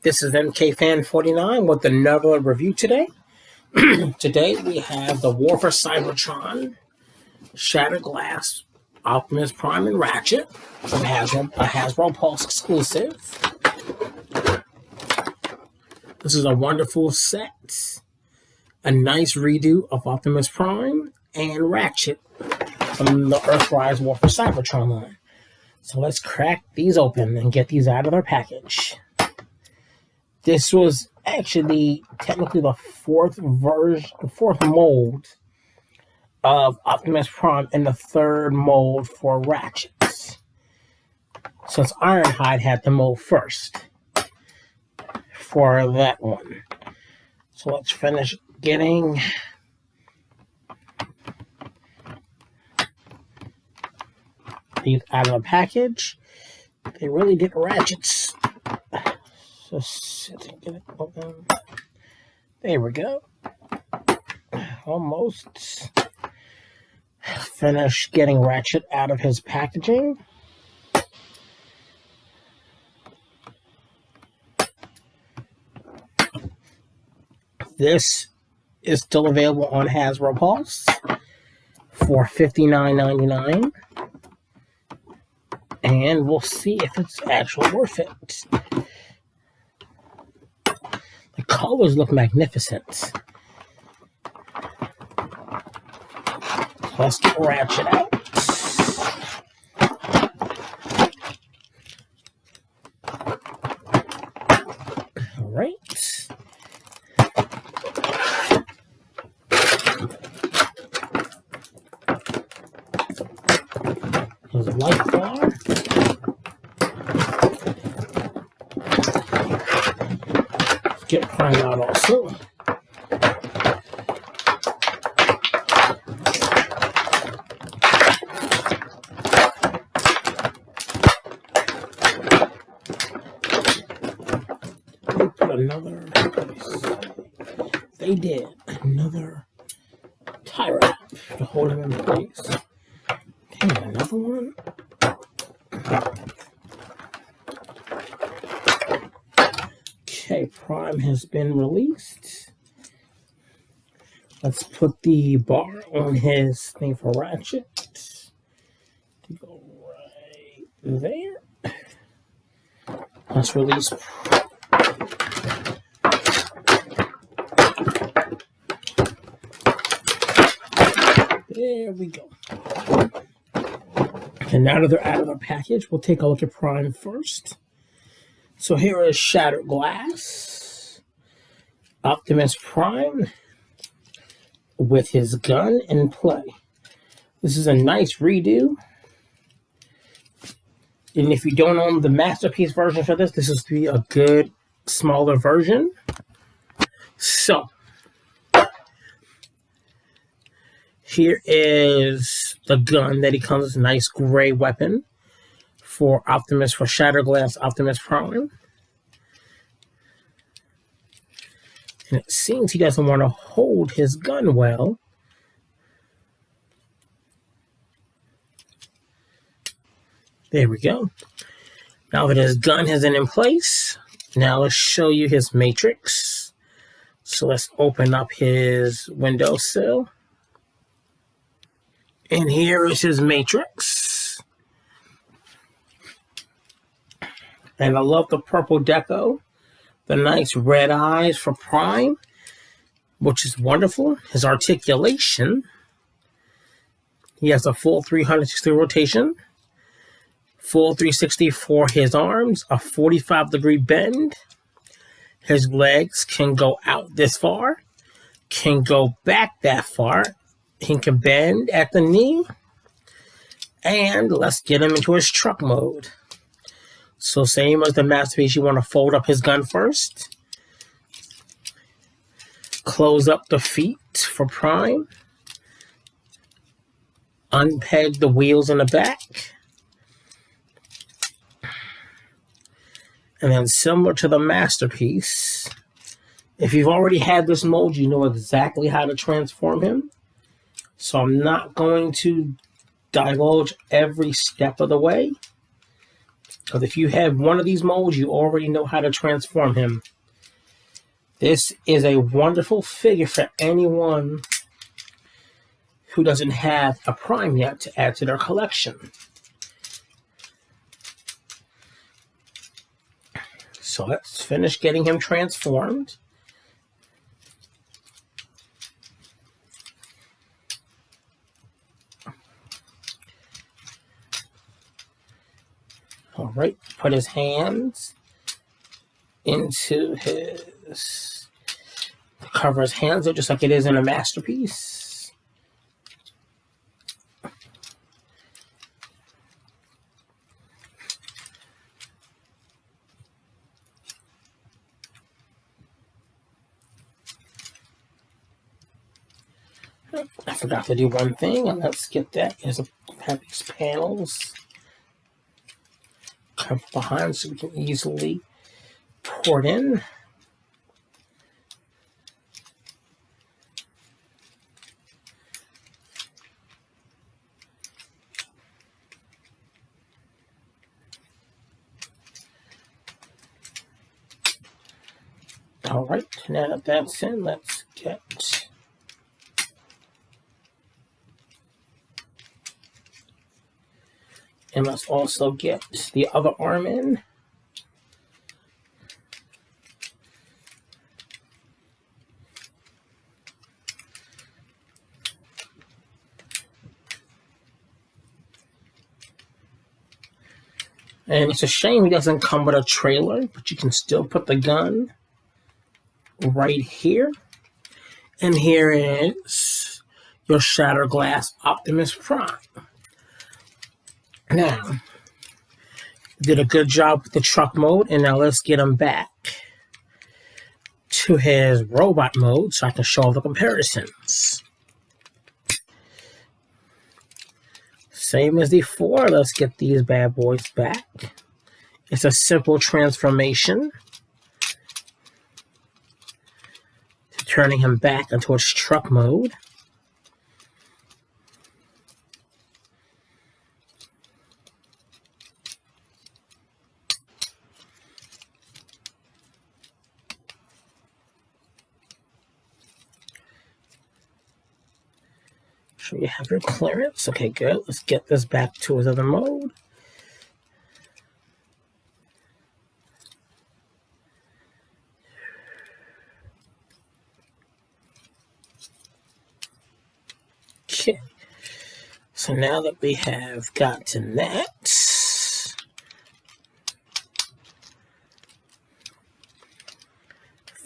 This is MKFan49 with another review today. Today we have the War for Cybertron, Shattered Glass, Optimus Prime and Ratchet, a Hasbro Pulse exclusive. This is a wonderful set, a nice redo of Optimus Prime and Ratchet from the Earthrise War for Cybertron line. So let's crack these open and get these out of their package. This was actually technically the fourth mold of Optimus Prime and the third mold for Ratchet, since Ironhide had the mold first for that one. So let's finish getting these out of the package. They really did Ratchets. Just sit and get it open. There we go. Almost finished getting Ratchet out of his packaging. This is still available on Hasbro Pulse for $59.99. And we'll see if it's actually worth it. The colors look magnificent. So let's get Ratchet out. All right. There's a light bar. Get Prime out also. They put another, they did another tie wrap to hold him in place. Okay, another one. Okay, Prime has been released. Let's put the bar on his thing for Ratchet. To go right there. Let's release. There we go. And now that they're out of the package, we'll take a look at Prime first. So here is Shattered Glass, Optimus Prime with his gun in play. This is a nice redo. And if you don't own the Masterpiece version for this, this is to be a good, smaller version. So, here is the gun that he comes with, a nice gray weapon. For Shattered Glass Optimus Prime. And it seems he doesn't want to hold his gun well. There we go. Now that his gun isn't in place, now let's show you his matrix. So let's open up his windowsill. And here is his matrix. And I love the purple deco, the nice red eyes for Prime, which is wonderful. His articulation, he has a full 360 rotation, full 360 for his arms, a 45-degree bend. His legs can go out this far, can go back that far. He can bend at the knee. And let's get him into his truck mode. So same as the Masterpiece, you want to fold up his gun first. Close up the feet for Prime. Unpeg the wheels in the back. And then similar to the Masterpiece, if you've already had this mold, you know exactly how to transform him. So I'm not going to divulge every step of the way. Because if you have one of these molds, you already know how to transform him. This is a wonderful figure for anyone who doesn't have a Prime yet to add to their collection. So let's finish getting him transformed. All right, put his hands into his, cover his hands up just like it is in a masterpiece. I forgot to do one thing, and let's get that. Have these panels cover behind so we can easily pour it in. All right, now that that's in, let's get and let's also get the other arm in. And it's a shame he doesn't come with a trailer, but you can still put the gun right here. And here is your Shattered Glass Optimus Prime. Now, did a good job with the truck mode, and now let's get him back to his robot mode so I can show the comparisons. Same as before, let's get these bad boys back. It's a simple transformation to turning him back into his truck mode. So you have your clearance. Okay, good. Let's get this back to his other mode. Okay. So now that we have gotten that,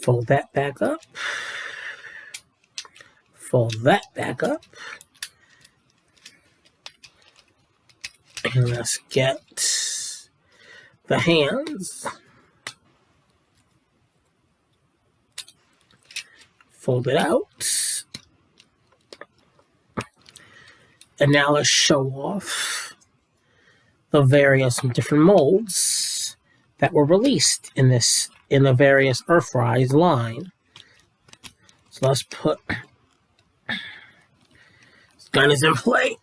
fold that back up. Fold that back up. And let's get the hands. Fold it out. And now let's show off the various different molds that were released in the various Earthrise line. So let's put this gun is in play.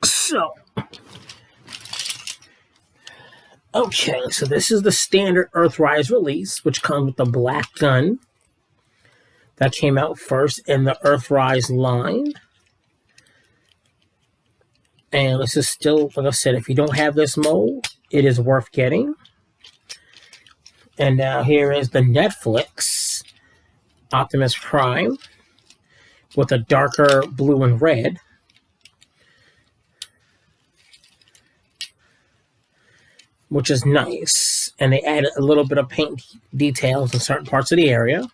So okay, so this is the standard Earthrise release, which comes with the black gun that came out first in the Earthrise line. And this is still, like I said, if you don't have this mold, it is worth getting. And now here is the Netflix Optimus Prime with a darker blue and red. Which is nice. And they added a little bit of paint details in certain parts of the area.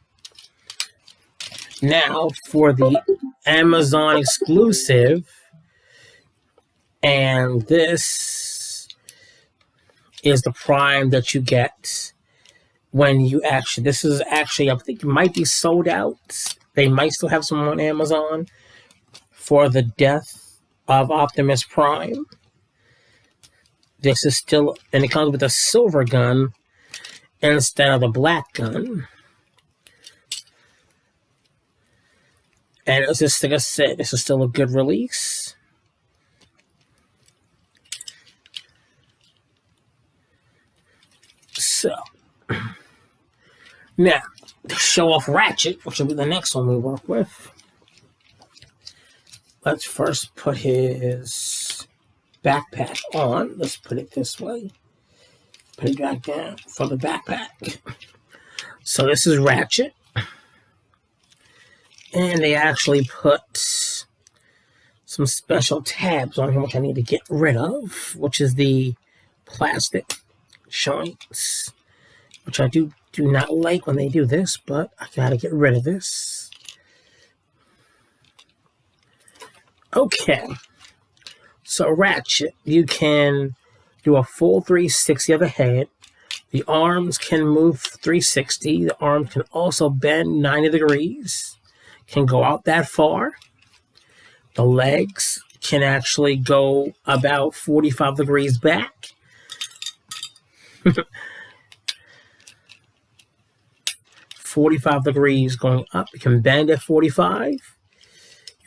Now for the Amazon exclusive. And this is the Prime that you get when you actually, this is actually, I think it might be sold out. They might still have some on Amazon for the Death of Optimus Prime. This is still, and it comes with a silver gun instead of the black gun. And it's just, like I said, this is still a good release. So, now, to show off Ratchet, which will be the next one we work with, let's first put his backpack on. Let's put it this way. Put it back down for the backpack. So this is Ratchet. And they actually put some special tabs on him, which I need to get rid of, which is the plastic joints, which I do not like when they do this, but I gotta get rid of this. Okay. So Ratchet, you can do a full 360 of the head. The arms can move 360. The arms can also bend 90 degrees. Can go out that far. The legs can actually go about 45 degrees back. 45 degrees going up. You can bend at 45. You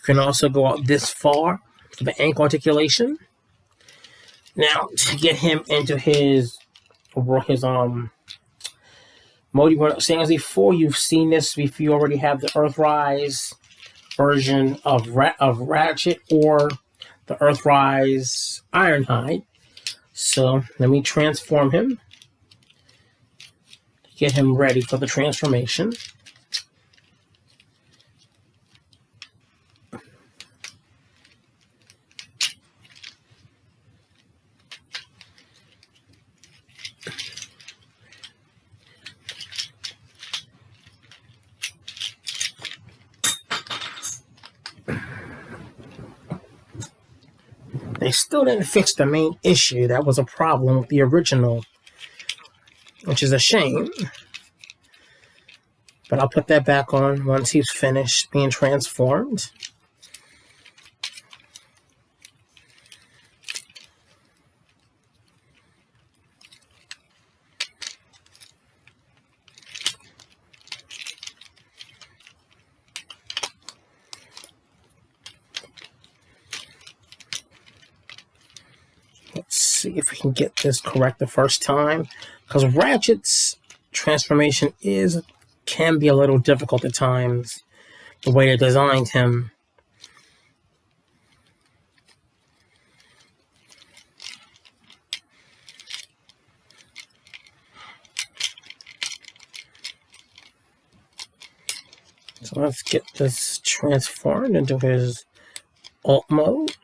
can also go out this far for the ankle articulation. Now, to get him into his mode, saying as before, you've seen this if you already have the Earthrise version of Ratchet or the Earthrise Ironhide. So let me transform him to get him ready for the transformation. They still didn't fix the main issue that was a problem with the original, which is a shame. But I'll put that back on once he's finished being transformed. Let's see if we can get this correct the first time, because Ratchet's transformation can be a little difficult at times, the way they designed him. So let's get this transformed into his alt mode.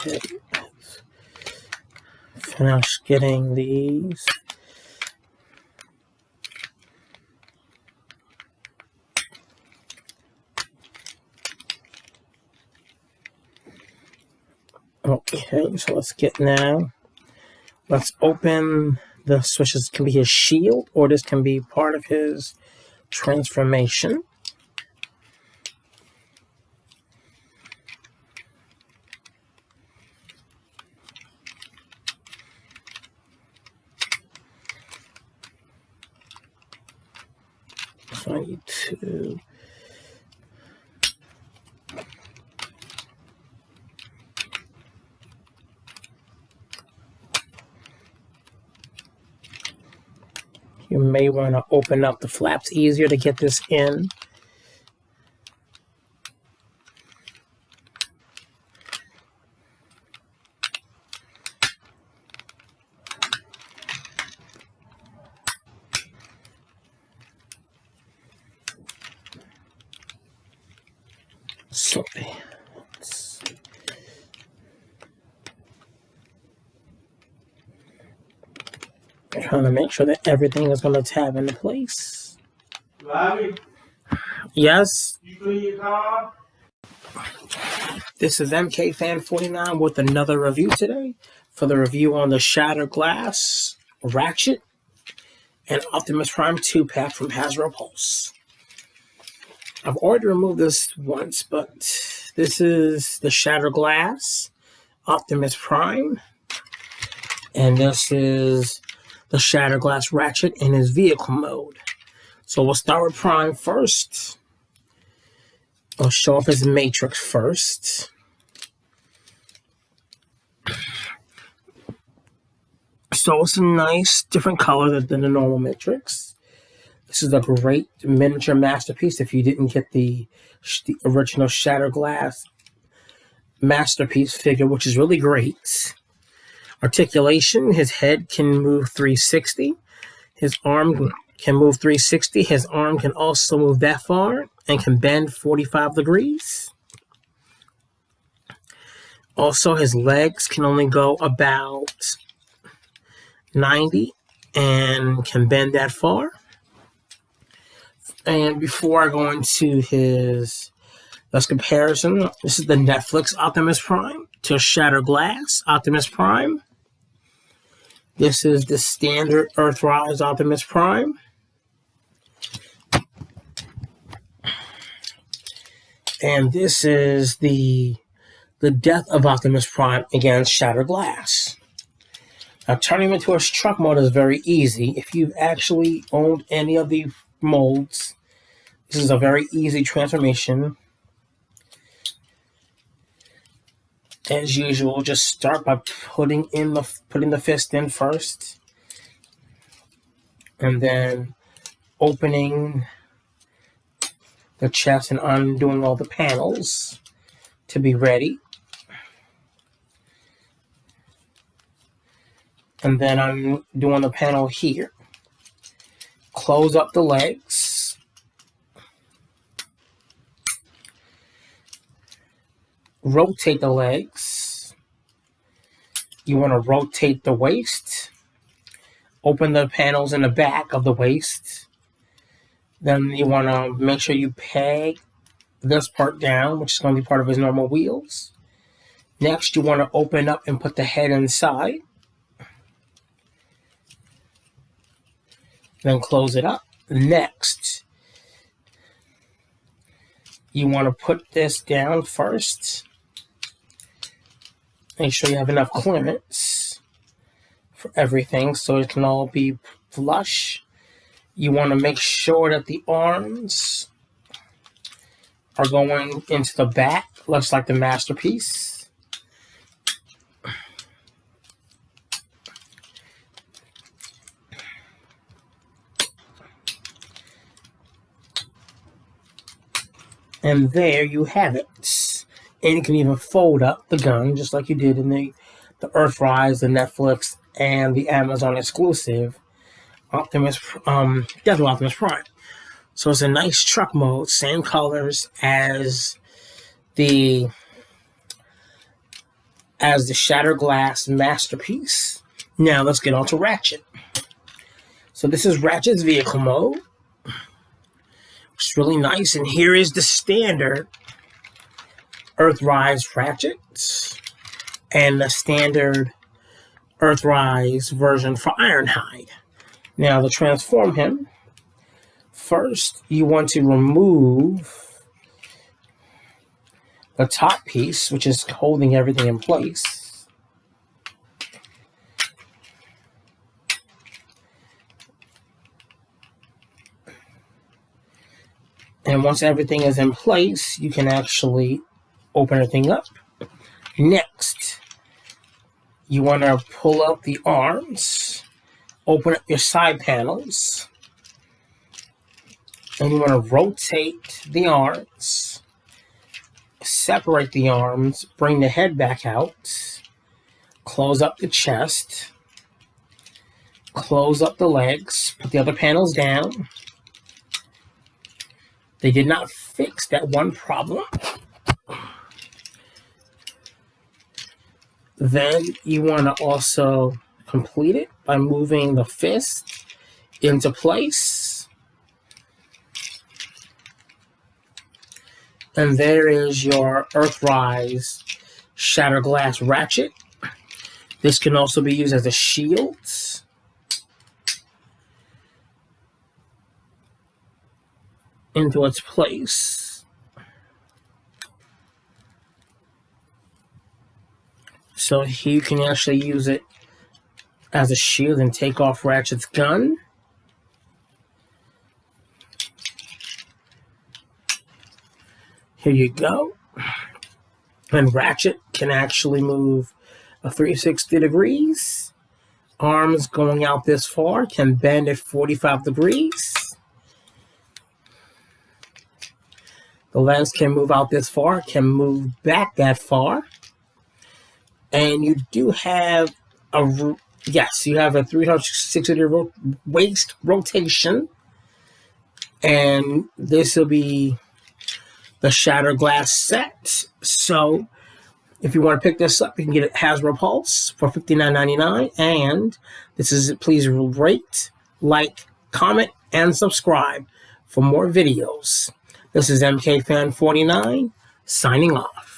Okay. Finish getting these. Okay, so let's open the switches. Can be his shield, or this can be part of his transformation. So I need to you may want to open up the flaps easier to get this in. So trying to make sure that everything is going to tab into place. Bobby, Yes, you clean your car? this is MKFan49 with another review today for the review on the Shattered Glass, Ratchet, and Optimus Prime 2-pack from Hasbro Pulse. I've already removed this once, but this is the Shattered Glass, Optimus Prime, and this is the Shattered Glass Ratchet in his vehicle mode. So we'll start with Prime first. I'll show off his matrix first. So it's a nice different color than the normal matrix. This is a great miniature masterpiece if you didn't get the original Shattered Glass masterpiece figure, which is really great. Articulation, his head can move 360. His arm can move 360. His arm can also move that far and can bend 45 degrees. Also, his legs can only go about 90 and can bend that far. And before I go into his comparison, this is the Netflix Optimus Prime to Shattered Glass Optimus Prime. This is the standard Earthrise Optimus Prime. And this is the death of Optimus Prime against Shattered Glass. Now, turning him into a truck mode is very easy. If you've actually owned any of the molds, this is a very easy transformation. As usual, just start by putting the fist in first, and then opening the chest and undoing all the panels to be ready. And then I'm doing the panel here. Close up the legs. Rotate the legs. You want to rotate the waist. Open the panels in the back of the waist. Then you want to make sure you peg this part down, which is going to be part of his normal wheels. Next, you want to open up and put the head inside. Then close it up. Next, you want to put this down first. Make sure you have enough clearance for everything so it can all be flush. You want to make sure that the arms are going into the back, looks like the masterpiece. And there you have it. And you can even fold up the gun just like you did in the Earthrise, the Netflix, and the Amazon exclusive Death of Optimus Prime. So it's a nice truck mode, same colors as the Shattered Glass masterpiece. Now let's get on to Ratchet. So this is Ratchet's vehicle mode. It's really nice, and here is the standard Earthrise Ratchet and the standard Earthrise version for Ironhide. Now, to transform him, first you want to remove the top piece, which is holding everything in place. And once everything is in place, you can actually open everything up. Next, you want to pull out the arms, open up your side panels, and you want to rotate the arms, separate the arms, bring the head back out, close up the chest, close up the legs, put the other panels down. They did not fix that one problem. Then you want to also complete it by moving the fist into place. And there is your Earthrise Shattered Glass Ratchet. This can also be used as a shield. Into its place. So here you can actually use it as a shield and take off Ratchet's gun. Here you go. And Ratchet can actually move a 360 degrees. Arms going out this far can bend at 45 degrees. The legs can move out this far, can move back that far. And you do have a, yes, you have a 360 degree waist rotation. And this will be the Shattered Glass set. So if you want to pick this up, you can get it Hasbro Pulse for $59.99. And this is it. Please rate, like, comment, and subscribe for more videos. This is MKFan49 signing off.